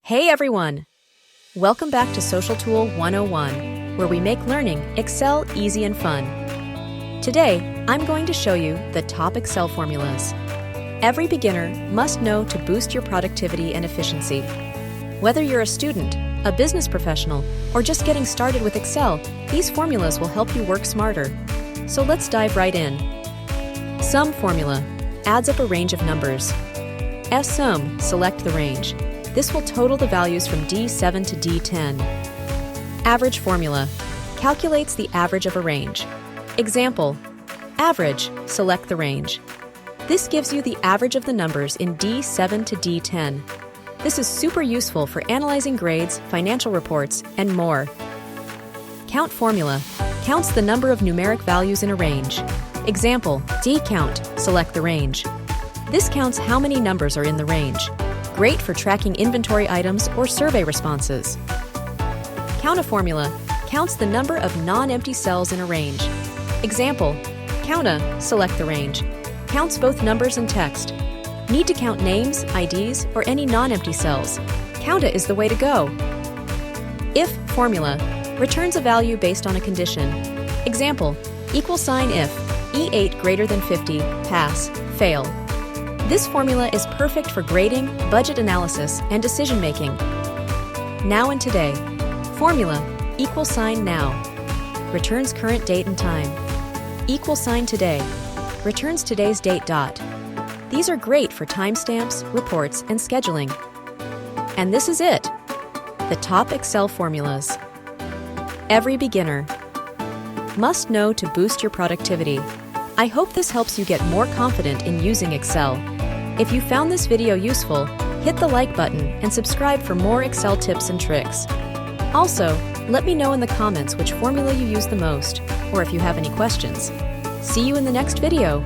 Hey everyone! Welcome back to Social Tool 101, where we make learning Excel easy and fun. Today, I'm going to show you the top Excel formulas. Every beginner must know to boost your productivity and efficiency. Whether you're a student, a business professional, or just getting started with Excel, these formulas will help you work smarter. So let's dive right in. Sum formula adds up a range of numbers. Sum, select the range. This will total the values from D7 to D10. Average formula calculates the average of a range. Example, average, select the range. This gives you the average of the numbers in D7 to D10. This is super useful for analyzing grades, financial reports, and more. Count formula counts the number of numeric values in a range. Example, dcount, select the range. This counts how many numbers are in the range. Great for tracking inventory items or survey responses. Count a formula counts the number of non-empty cells in a range. Example, counta, select the range, counts both numbers and text. Need to count names, IDs, or any non-empty cells? Counta is the way to go. If formula returns a value based on a condition. Example, $if, E8 greater than 50, pass, fail. This formula is perfect for grading, budget analysis, and decision-making. Now and today. Formula, $now, returns current date and time. Today, returns today's date. These are great for timestamps, reports, and scheduling. And this is it, the top Excel formulas. Every beginner must know to boost your productivity. I hope this helps you get more confident in using Excel. If you found this video useful, hit the like button and subscribe for more Excel tips and tricks. Also, let me know in the comments which formula you use the most, or if you have any questions. See you in the next video.